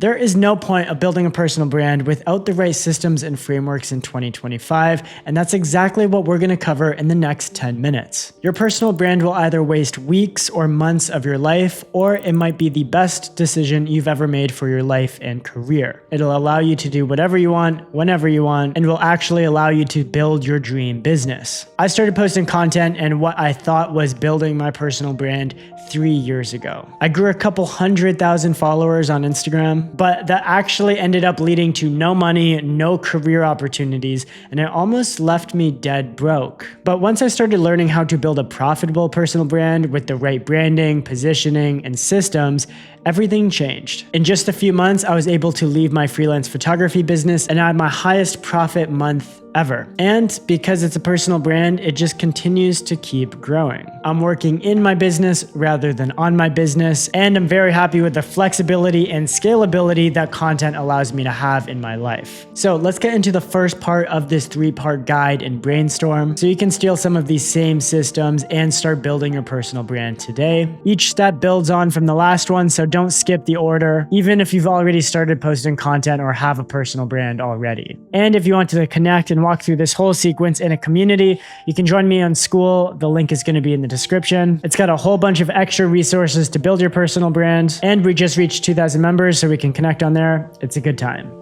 There is no point of building a personal brand without the right systems and frameworks in 2025, and that's exactly what we're going to cover in the next 10 minutes. Your personal brand will either waste weeks or months of your life, or it might be the best decision you've ever made for your life and career. It'll allow you to do whatever you want, whenever you want, and will actually allow you to build your dream business. I started posting content and what I thought was building my personal brand 3 years ago. I grew a couple 100,000 followers on Instagram, but that actually ended up leading to no money, no career opportunities, and it almost left me dead broke. But once I started learning how to build a profitable personal brand with the right branding, positioning, and systems, everything changed. In just a few months, I was able to leave my freelance photography business and I had my highest profit month ever. And because it's a personal brand, it just continues to keep growing. I'm working in my business rather than on my business, and I'm very happy with the flexibility and scalability that content allows me to have in my life. So let's get into the first part of this 3-part guide and brainstorm so you can steal some of these same systems and start building your personal brand today. Each step builds on from the last one, so don't skip the order, even if you've already started posting content or have a personal brand already. And if you want to connect and walk through this whole sequence in a community, you can join me on School. The link is going to be in the description. It's got a whole bunch of extra resources to build your personal brand, and we just reached 2,000 members, so we can connect on there. It's a good time.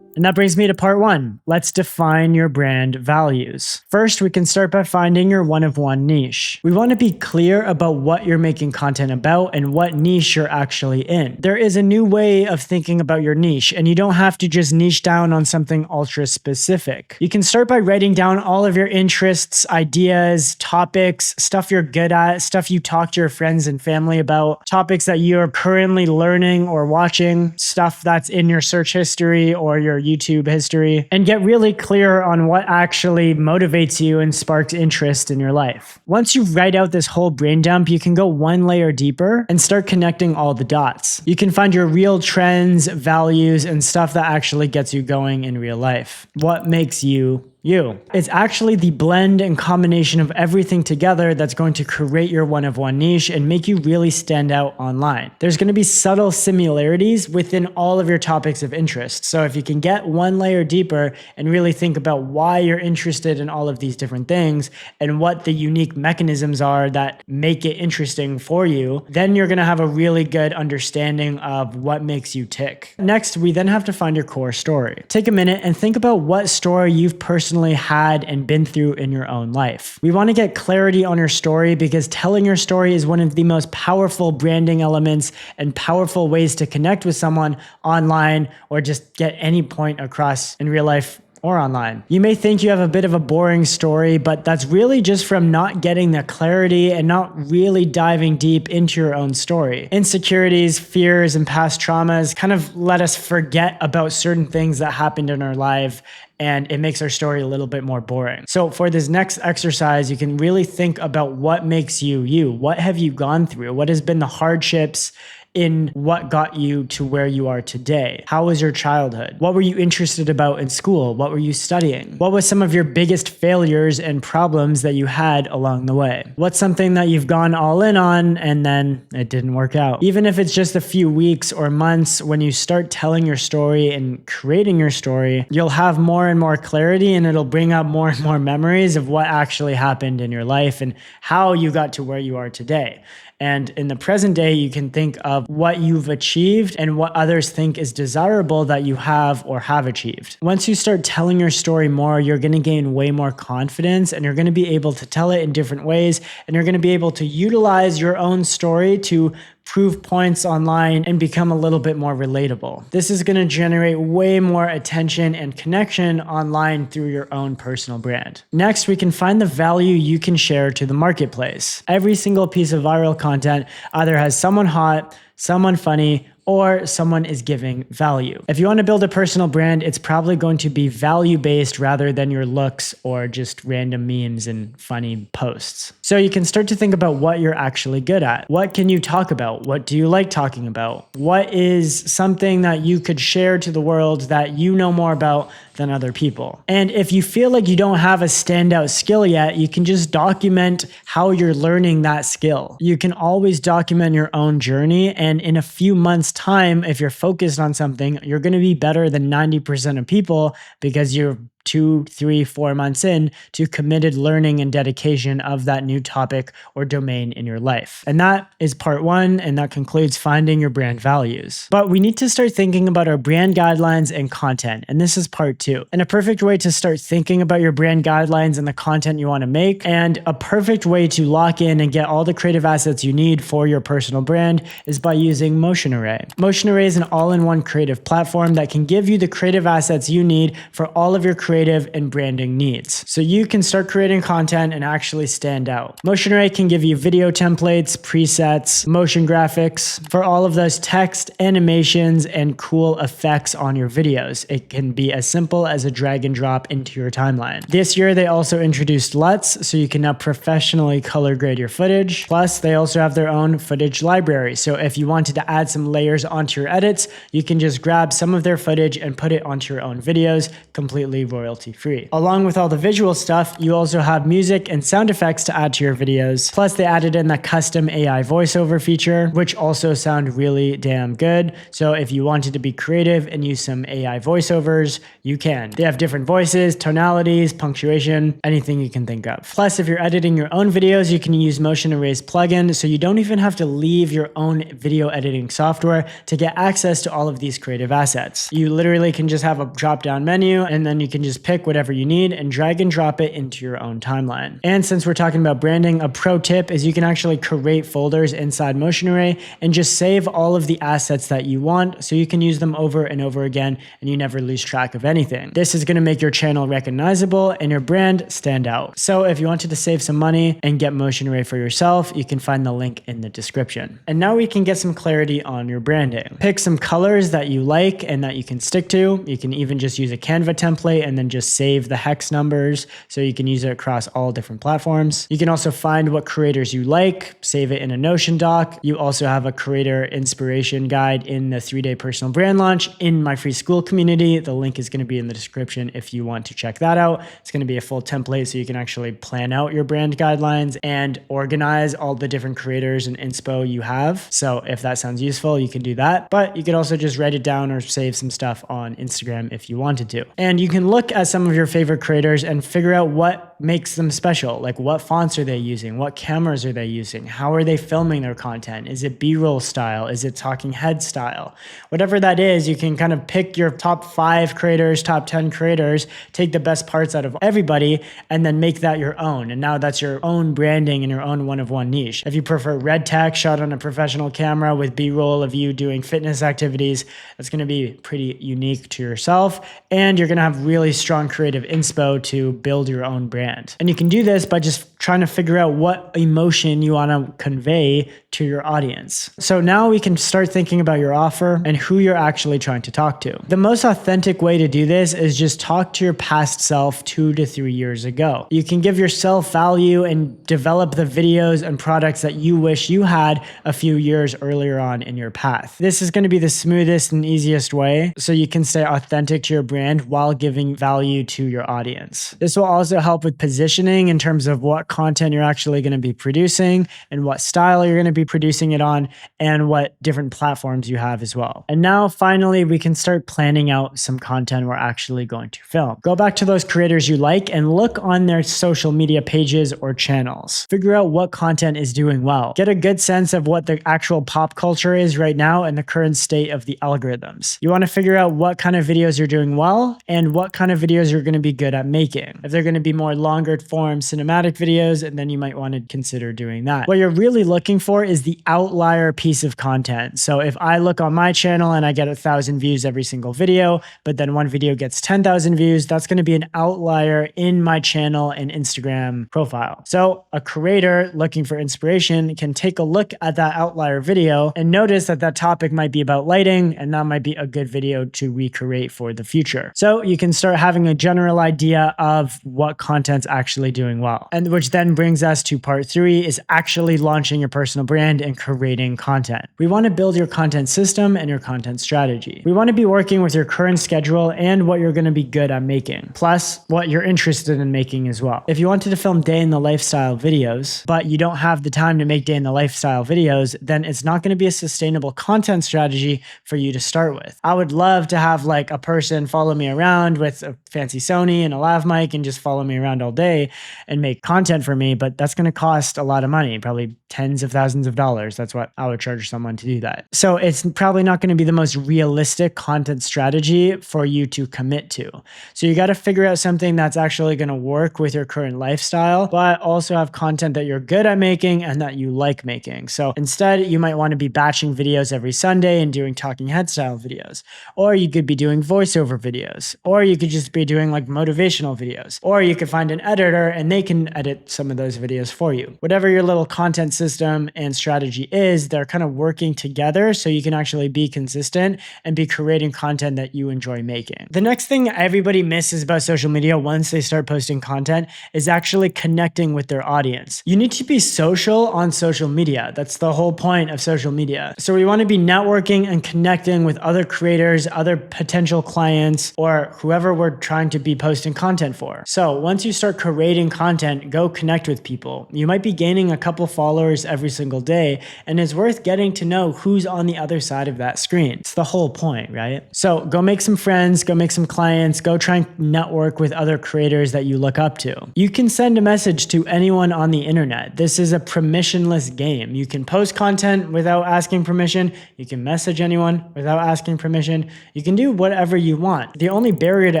And that brings me to part 1. Let's define your brand values. First, we can start by finding your one-of-one niche. We want to be clear about what you're making content about and what niche you're actually in. There is a new way of thinking about your niche, and you don't have to just niche down on something ultra specific. You can start by writing down all of your interests, ideas, topics, stuff you're good at, stuff you talk to your friends and family about, topics that you're currently learning or watching, stuff that's in your search history or your YouTube history, and get really clear on what actually motivates you and sparks interest in your life. Once you write out this whole brain dump, you can go one layer deeper and start connecting all the dots. You can find your real trends, values, and stuff that actually gets you going in real life. What makes you you. It's actually the blend and combination of everything together that's going to create your one-of-one niche and make you really stand out online. There's going to be subtle similarities within all of your topics of interest. So if you can get one layer deeper and really think about why you're interested in all of these different things and what the unique mechanisms are that make it interesting for you, then you're going to have a really good understanding of what makes you tick. Next, we then have to find your core story. Take a minute and think about what story you've personally had and been through in your own life. We want to get clarity on your story because telling your story is one of the most powerful branding elements and powerful ways to connect with someone online or just get any point across in real life or online. You may think you have a bit of a boring story, but that's really just from not getting the clarity and not really diving deep into your own story. Insecurities, fears, and past traumas kind of let us forget about certain things that happened in our life, and it makes our story a little bit more boring. So for this next exercise, you can really think about what makes you you. What have you gone through? What has been the hardships in what got you to where you are today? How was your childhood? What were you interested about in school? What were you studying? What was some of your biggest failures and problems that you had along the way? What's something that you've gone all in on and then it didn't work out? Even if it's just a few weeks or months, when you start telling your story and creating your story, you'll have more and more clarity, and it'll bring up more and more memories of what actually happened in your life and how you got to where you are today. And in the present day, you can think of what you've achieved and what others think is desirable that you have or have achieved. Once you start telling your story more, you're going to gain way more confidence, and you're going to be able to tell it in different ways, and you're going to be able to utilize your own story to prove points online and become a little bit more relatable. This is going to generate way more attention and connection online through your own personal brand. Next, we can find the value you can share to the marketplace. Every single piece of viral content either has someone hot, someone funny, or someone is giving value. If you want to build a personal brand, it's probably going to be value-based rather than your looks or just random memes and funny posts. So you can start to think about what you're actually good at. What can you talk about? What do you like talking about? What is something that you could share to the world that you know more about than other people. And if you feel like you don't have a standout skill yet, you can just document how you're learning that skill. You can always document your own journey, and in a few months' time, if you're focused on something, you're going to be better than 90% of people because you're 2, 3, 4 months in to committed learning and dedication of that new topic or domain in your life. And that is part 1, and that concludes finding your brand values. But we need to start thinking about our brand guidelines and content, and this is part 2. And a perfect way to start thinking about your brand guidelines and the content you want to make, and a perfect way to lock in and get all the creative assets you need for your personal brand is by using Motion Array. Motion Array is an all-in-one creative platform that can give you the creative assets you need for all of your creative and branding needs. So you can start creating content and actually stand out. Motion Array can give you video templates, presets, motion graphics for all of those text, animations, and cool effects on your videos. It can be as simple as a drag and drop into your timeline. This year, they also introduced LUTs, so you can now professionally color grade your footage. Plus, they also have their own footage library. So if you wanted to add some layers onto your edits, you can just grab some of their footage and put it onto your own videos, completely royalty free. Along with all the visual stuff, you also have music and sound effects to add to your videos. Plus, they added in the custom AI voiceover feature, which also sound really damn good. So if you wanted to be creative and use some AI voiceovers, you can. They have different voices, tonalities, punctuation, anything you can think of. Plus, if you're editing your own videos, you can use Motion Array's plugin, so you don't even have to leave your own video editing software to get access to all of these creative assets. You literally can just have a drop-down menu, and then you can just pick whatever you need and drag and drop it into your own timeline. And since we're talking about branding, a pro tip is you can actually create folders inside Motion Array and just save all of the assets that you want, so you can use them over and over again and you never lose track of anything. This is going to make your channel recognizable and your brand stand out. So if you wanted to save some money and get Motion Array for yourself, you can find the link in the description. And now we can get some clarity on your branding. Pick some colors that you like and that you can stick to. You can even just use a Canva template and then just save the hex numbers so you can use it across all different platforms. You can also find what creators you like, save it in a Notion doc. You also have a creator inspiration guide in the 3-day personal brand launch in my free school community. The link is going to be in the description if you want to check that out. It's going to be a full template so you can actually plan out your brand guidelines and organize all the different creators and inspo you have. So if that sounds useful, you can do that. But you could also just write it down or save some stuff on Instagram if you wanted to. And you can look at some of your favorite creators and figure out what makes them special. Like, what fonts are they using? What cameras are they using? How are they filming their content? Is it B-roll style? Is it talking head style? Whatever that is, you can kind of pick your top 5 creators, top 10 creators, take the best parts out of everybody, and then make that your own. And now that's your own branding and your own one-of-one niche. If you prefer red tech shot on a professional camera with B-roll of you doing fitness activities, that's going to be pretty unique to yourself. And you're going to have really strong creative inspo to build your own brand. And you can do this by just trying to figure out what emotion you want to convey to your audience. So now we can start thinking about your offer and who you're actually trying to talk to. The most authentic way to do this is just talk to your past self 2 to 3 years ago. You can give yourself value and develop the videos and products that you wish you had a few years earlier on in your path. This is going to be the smoothest and easiest way so you can stay authentic to your brand while giving value to your audience. This will also help with positioning in terms of what content you're actually going to be producing and what style you're going to be producing it on and what different platforms you have as well. And now finally, we can start planning out some content we're actually going to film. Go back to those creators you like and look on their social media pages or channels. Figure out what content is doing well. Get a good sense of what the actual pop culture is right now and the current state of the algorithms. You want to figure out what kind of videos you're doing well and what kind of videos you're going to be good at making. If they're going to be more longer form cinematic videos, and then you might want to consider doing that. What you're really looking for is the outlier piece of content. So if I look on my channel and I get 1,000 views every single video, but then one video gets 10,000 views, that's going to be an outlier in my channel and Instagram profile. So a creator looking for inspiration can take a look at that outlier video and notice that that topic might be about lighting, and that might be a good video to recreate for the future. So you can start having a general idea of what content's actually doing well, and which which then brings us to part 3 is actually launching your personal brand and creating content. We want to build your content system and your content strategy. We want to be working with your current schedule and what you're going to be good at making, plus what you're interested in making as well. If you wanted to film day in the lifestyle videos, but you don't have the time to make day in the lifestyle videos, then it's not going to be a sustainable content strategy for you to start with. I would love to have like a person follow me around with a fancy Sony and a lav mic and just follow me around all day and make content for me, but that's going to cost a lot of money, probably tens of thousands of dollars. That's what I would charge someone to do that. So it's probably not going to be the most realistic content strategy for you to commit to. So you got to figure out something that's actually going to work with your current lifestyle, but also have content that you're good at making and that you like making. So instead, you might want to be batching videos every Sunday and doing talking head style videos, or you could be doing voiceover videos, or you could just be doing like motivational videos, or you could find an editor and they can edit some of those videos for you. Whatever your little content system and strategy is, they're kind of working together so you can actually be consistent and be creating content that you enjoy making. The next thing everybody misses about social media once they start posting content is actually connecting with their audience. You need to be social on social media. That's the whole point of social media. So we want to be networking and connecting with other creators, other potential clients, or whoever we're trying to be posting content for. So once you start creating content, go connect with people. You might be gaining a couple followers every single day, and it's worth getting to know who's on the other side of that screen. It's the whole point, right? So go make some friends, go make some clients, go try and network with other creators that you look up to. You can send a message to anyone on the internet. This is a permissionless game. You can post content without asking permission. You can message anyone without asking permission. You can do whatever you want. The only barrier to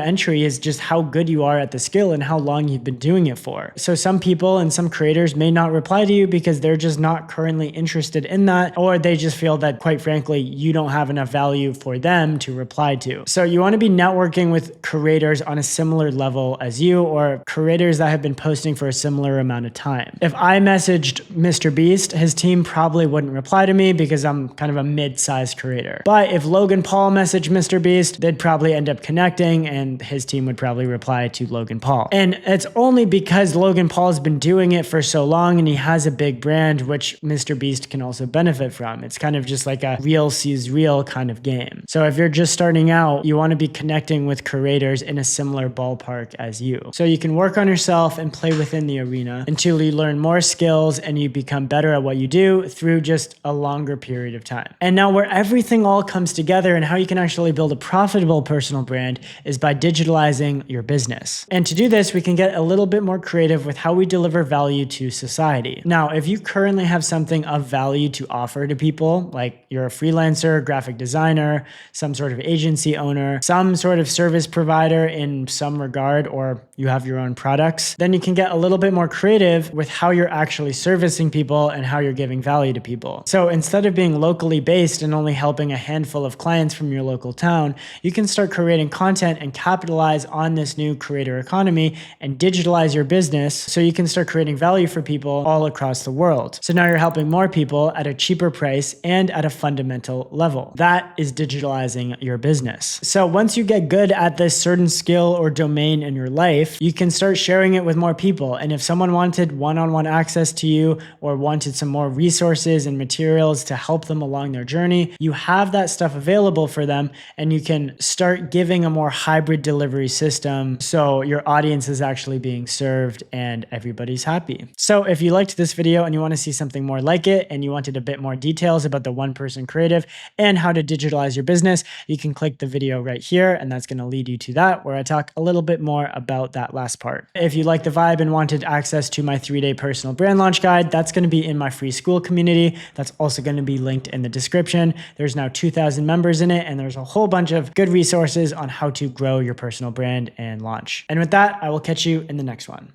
entry is just how good you are at the skill and how long you've been doing it for. So some people and some creators may not reply to you because they're just not currently interested in that, or they just feel that, quite frankly, you don't have enough value for them to reply to. So you want to be networking with creators on a similar level as you, or creators that have been posting for a similar amount of time. If I messaged Mr. Beast, his team probably wouldn't reply to me because I'm kind of a mid-sized creator. But if Logan Paul messaged Mr. Beast, they'd probably end up connecting and his team would probably reply to Logan Paul. And it's only because Logan Paul's been doing it for so long and he has a big brand, which Mr. Beast can also benefit from. It's kind of just like a real sees real kind of game. So if you're just starting out, you want to be connecting with creators in a similar ballpark as you. So you can work on yourself and play within the arena until you learn more skills and you become better at what you do through just a longer period of time. And now where everything all comes together and how you can actually build a profitable personal brand is by digitalizing your business. And to do this, we can get a little bit more creative with how we deliver value to society. Now, if you currently have something of value to offer to people, like you're a freelancer, graphic designer, some sort of agency owner, some sort of service provider in some regard, or you have your own products, then you can get a little bit more creative with how you're actually servicing people and how you're giving value to people. So instead of being locally based and only helping a handful of clients from your local town, you can start creating content and capitalize on this new creator economy and digitalize your business so you can start creating value for people all across the world. So now you're helping more people at a cheaper price and at a fundamental level. That is digitalizing your business. So once you get good at this certain skill or domain in your life, you can start sharing it with more people. And if someone wanted one-on-one access to you or wanted some more resources and materials to help them along their journey, you have that stuff available for them and you can start giving a more hybrid delivery system so your audience is actually being served and everybody's happy. So if you liked this video and you want to see something more like it and you wanted a bit more details about the one-person creative and how to digitalize your business, you can click the video right here and that's going to lead you to that where I talk a little bit more about that last part. If you like the vibe and wanted access to my 3-day personal brand launch guide, that's going to be in my free school community. That's also going to be linked in the description. There's now 2,000 members in it and there's a whole bunch of good resources on how to grow your personal brand and launch. And with that, I will catch you in the next one.